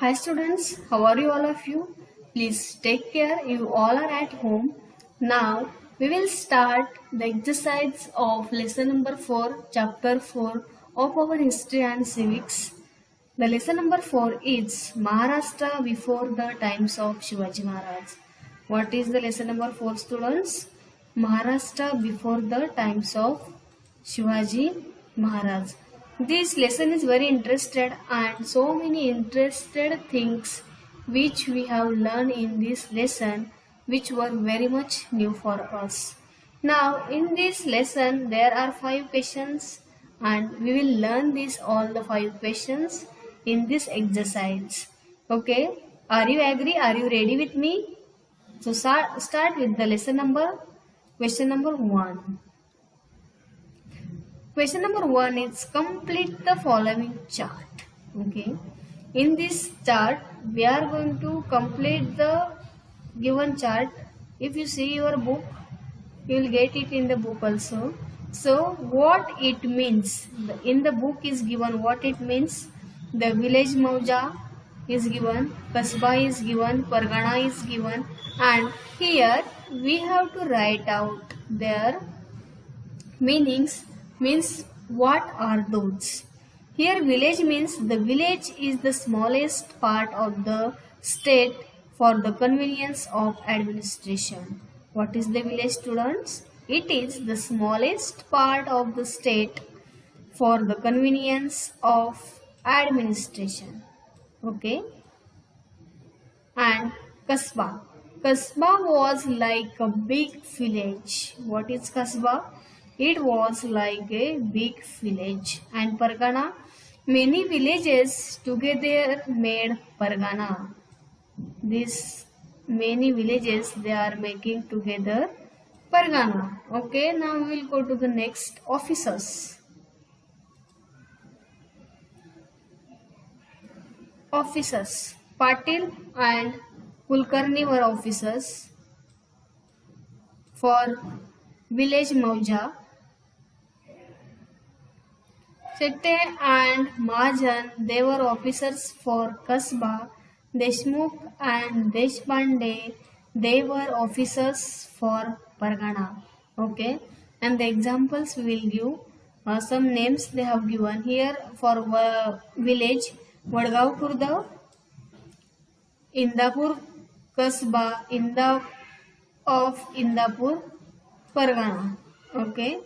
Hi students, how are you all of you? Please take care, you all are at home. Now we will start the exercise of lesson number 4, chapter 4 of our history and civics. The lesson number 4 is Maharashtra before the times of Shivaji Maharaj. What is the lesson number 4 students? Maharashtra before the times of Shivaji Maharaj. This lesson is very interested and so many interested things which we have learned in this lesson which were very much new for us. Now in this lesson there are 5 questions and we will learn this all the 5 questions in this exercise. Okay, are you agree? Are you ready with me? So start with the question number 1. Question number 1 is complete the following chart. Okay, in this chart we are going to complete the given chart. If you see your book, you will get it in the book also. So what it means, in the book is given what it means. The village Mauja is given, Kasba is given, Pargana is given, and here we have to write out their meanings. Means what are those. Here village means the village is the smallest part of the state for the convenience of administration. What is the village students? It is the smallest part of the state for the convenience of administration. Okay. And Kasba. Kasba was like a big village. What is Kasba? It was like a big village. And Pargana, many villages together made Pargana. These many villages they are making together Pargana. Okay, now we will go to the next officers. Officers. Patil and Kulkarni were officers for village Mauja. Sette and Mahajan, they were officers for Kasba. Deshmukh and Deshpande, they were officers for Pargana. Okay, and the examples we will give. Some names they have given here for village Vadgaon Khurd, Indapur Kasba, Indapur Pargana. Okay,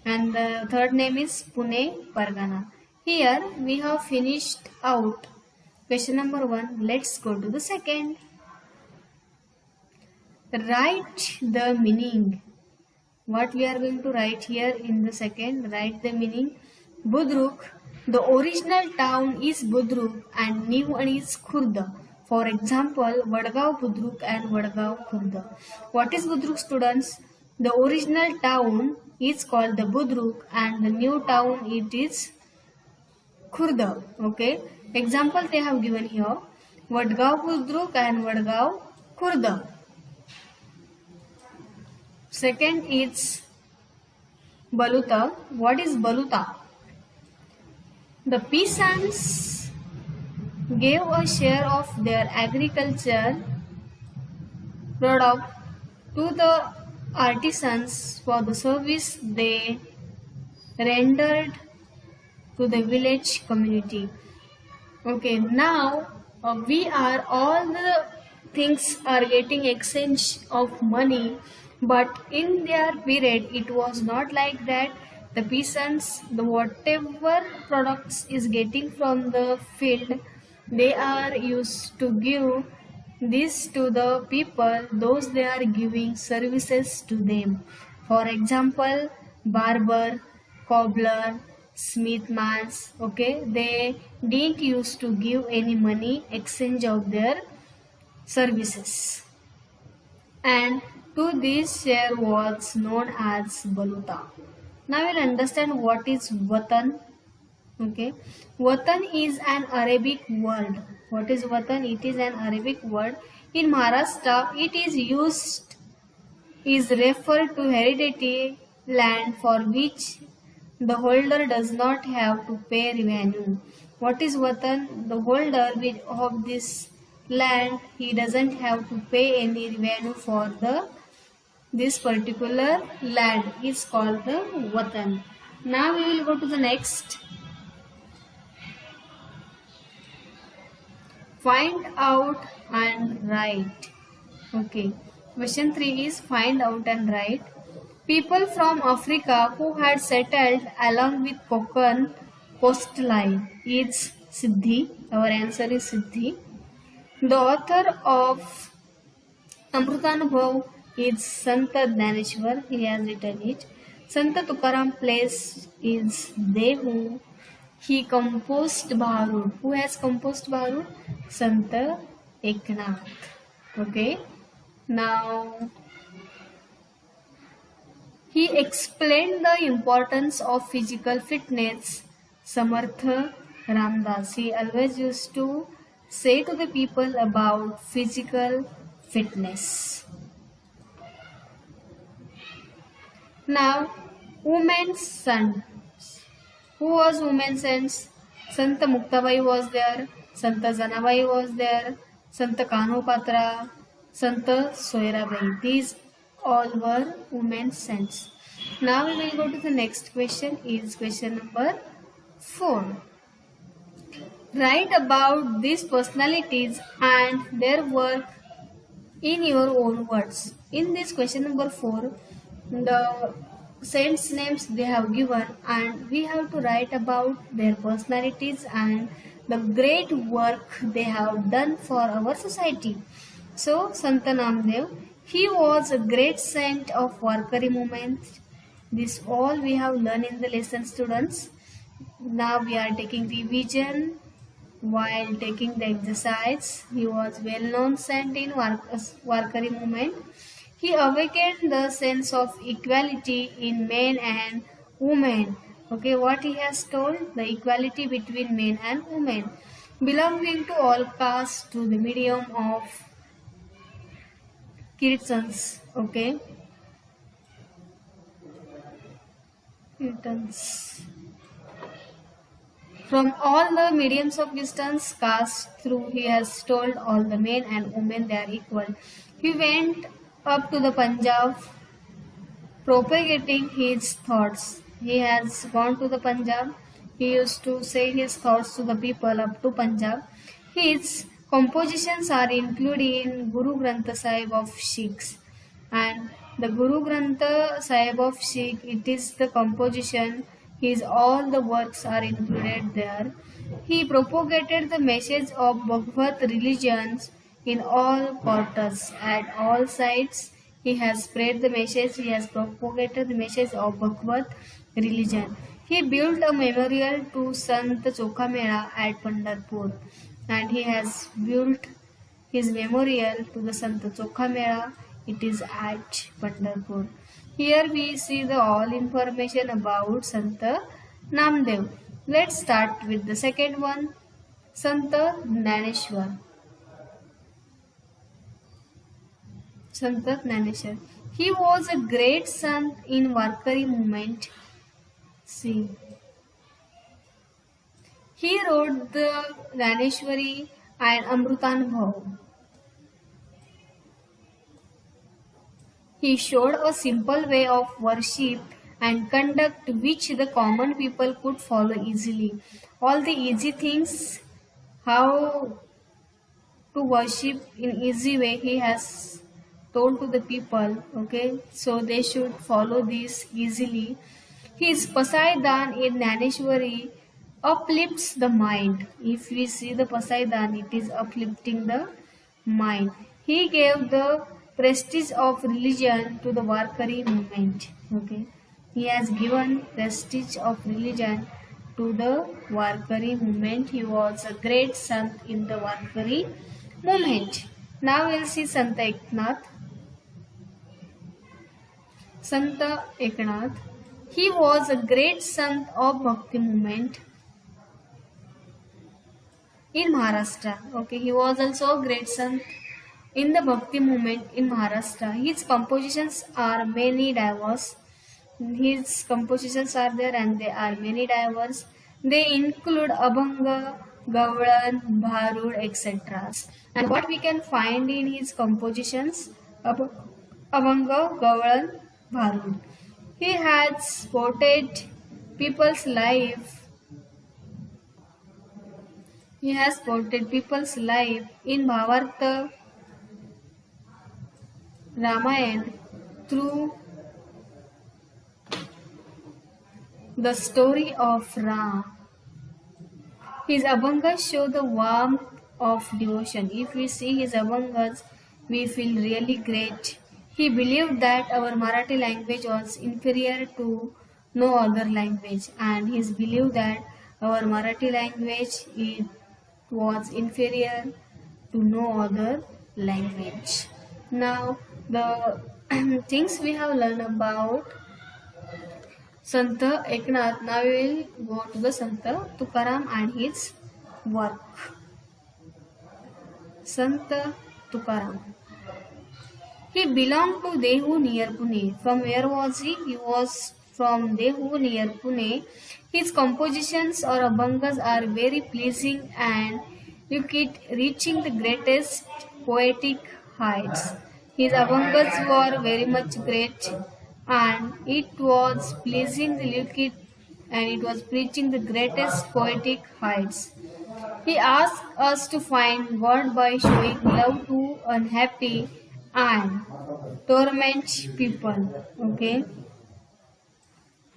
and the third name is Pune Pargana. Here we have finished out question number 1. Let's go to the second. Write the meaning. What we are going to write here in the second, write the meaning. Budruk, the original town is Budruk and new one is Khurd. For example, Vadgaon Budruk and Vadgaon Khurd. What is Budruk students? The original town is called the Budruk and the new town it is Khurd. Okay. Example they have given here. Vadgaon Budruk and Vadgaon Khurd. Second is Baluta. What is Baluta? The peasants gave a share of their agriculture product to the artisans for the service they rendered to the village community. Okay, now we are all the things are getting exchange of money, but in their period it was not like that. The peasants, the whatever products is getting from the field, they are used to give this to the people, those they are giving services to them. For example, barber, cobbler, smithmans, okay, they didn't used to give any money exchange of their services. And to this share was known as Baluta. Now we'll understand what is Watan. Okay, Watan is an Arabic word. What is Watan? It is an Arabic word. In Maharashtra, it is referred to hereditary land for which the holder does not have to pay revenue. What is Watan? The holder of this land, he doesn't have to pay any revenue for this particular land. It's called the Watan. Now we will go to the next. Find out and write. Okay. Question 3 is find out and write. People from Africa who had settled along with Konkan coastline is Siddhi. Our answer is Siddhi. The author of Amrutanubhav is Sant Dnyaneshwar. He has written it. Sant Tukaram place is Dehu. He composed Bharud. Who has composed Bharud? Sant Eknath. Okay. Now, he explained the importance of physical fitness. Samartha Ramdas. He always used to say to the people about physical fitness. Now, women's sons. Who was women's sons? Sant Muktabai was there. Sant Janabai was there. Sant Kanopatra. Sant Soirabai. These all were women's sons. Now we will go to the next question. Is question number 4. Write about these personalities and their work in your own words. In this question number 4, the saints' names they have given, and we have to write about their personalities and the great work they have done for our society. So, Sant Namdev, he was a great saint of Warkari movement. This all we have learned in the lesson, students. Now we are taking revision while taking the exercise. He was well-known saint in Warkari movement. He awakened the sense of equality in men and women. Okay, what he has told? The equality between men and women. Belonging to all castes to the medium of Kirtans. Okay. Kirtans. From all the mediums of distance caste through, he has told all the men and women they are equal. He went up to the Punjab propagating his thoughts. He has gone to the Punjab. He used to say his thoughts to the people up to Punjab. His compositions are included in Guru Granth Sahib of Sikhs. And the Guru Granth Sahib of Sikh, it is the composition. His all the works are included there. He propagated the message of Bhagavad religions in all quarters, at all sides. He has spread the message. He has propagated the message of Bhagavad religion. He built a memorial to Sant Chokhamela at Pandharpur, and he has built his memorial to the Sant Chokhamela. It is at Pandharpur. Here we see the all information about Sant Namdev. Let's start with the second one, Sant Dnyaneshwar. Sant Dnyaneshwar. He was a great sant in Warkari movement. See. He wrote the Dnyaneshwari and Amrutanubhav. He showed a simple way of worship and conduct which the common people could follow easily. All the easy things, how to worship in easy way, he has told to the people. Okay, so they should follow this easily. His Pasaidan in Dnyaneshwari uplifts the mind. If we see the Pasaidan, it is uplifting the mind. He gave the prestige of religion to the Warkari movement. Okay, he has given prestige of religion to the Warkari movement. He was a great sant in the Warkari movement. Now we'll see Sant Eknath. Sant Eknath. He was a great sant of Bhakti movement in Maharashtra. Okay, he was also a great sant in the Bhakti movement in Maharashtra. His compositions are many diverse. His compositions are there and they are many diverse. They include Abhanga, Gavalan, Bharud, etc. And what we can find in his compositions, Abhanga, Gavalan, Bharud. He has portrayed people's life. He has portrayed people's life in Bhavarta, Ramayana through the story of Ram. His Abhangas show the warmth of devotion. If we see his Abhangas, we feel really great. He believed that our Marathi language was inferior to no other language, and he believed that our Marathi language it was inferior to no other language. Now, the things we have learned about Sant Eknath. Now we will go to the Sant Tukaram and his work. Sant Tukaram. He belonged to Dehu near Pune. From where was he? He was from Dehu near Pune. His compositions or abhangas are very pleasing and reaching the greatest poetic heights. His abhangas were very much great and it was pleasing the liquid and it was reaching the greatest poetic heights. He asked us to find God by showing love to unhappy and torment people. Okay,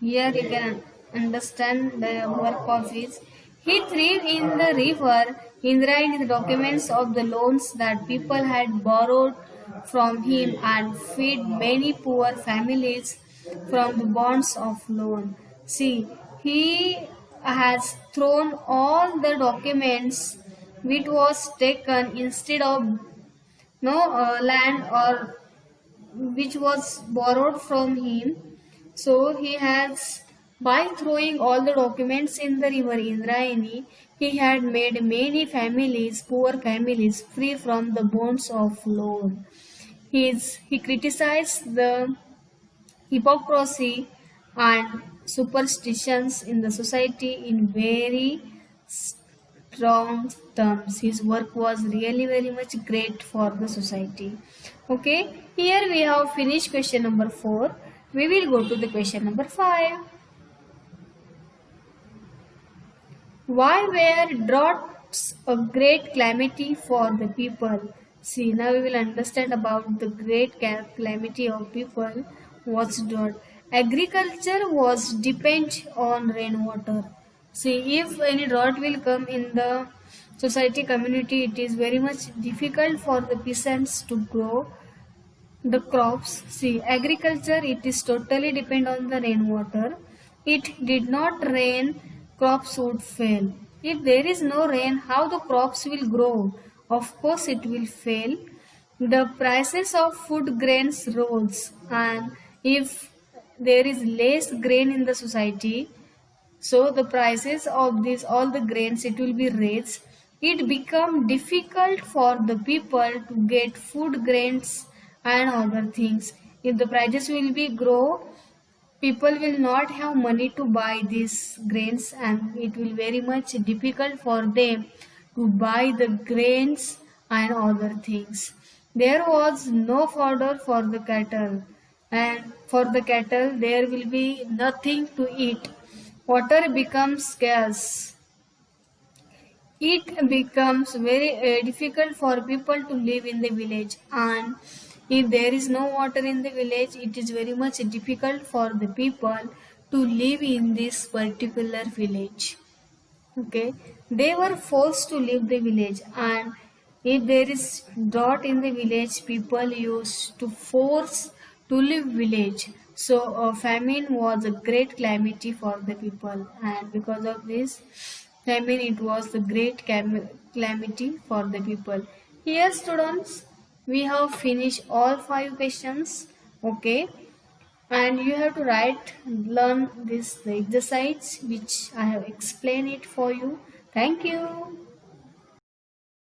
here you can understand the work of his. He thrived in the river Indrayani, the documents of the loans that people had borrowed from him and feed many poor families from the bonds of loan. See, he has thrown all the documents which was taken instead of no land or which was borrowed from him. So he has, by throwing all the documents in the river Indrayani, he had made many families, poor families, free from the bonds of loan. He criticized the hypocrisy and superstitions in the society in very strong terms. His work was really very much great for the society. Okay, here we have finished question number 4. We will go to the question number 5. Why were droughts a great calamity for the people? See, now we will understand about the great calamity of people. What's drought? Agriculture was depend on rainwater. See, if any drought will come in the society community, it is very much difficult for the peasants to grow the crops. See, agriculture, it is totally depend on the rainwater. It did not rain, crops would fail. If there is no rain, how the crops will grow? Of course, it will fail. The prices of food grains rose, and if there is less grain in the society, so the prices of these all the grains it will be raised. It become difficult for the people to get food grains and other things. If the prices will be grow, people will not have money to buy these grains and it will very much difficult for them to buy the grains and other things. There was no fodder for the cattle and for the cattle there will be nothing to eat. Water becomes scarce. It becomes very difficult for people to live in the village, and if there is no water in the village, it is very much difficult for the people to live in this particular village. Okay, they were forced to leave the village, and if there is drought in the village, people used to force to leave village. So famine was a great calamity for the people, and because of this famine, it was the great calamity for the people. Here, students, we have finished all 5 questions. Okay, and you have to learn this exercise which I have explained it for you. Thank you.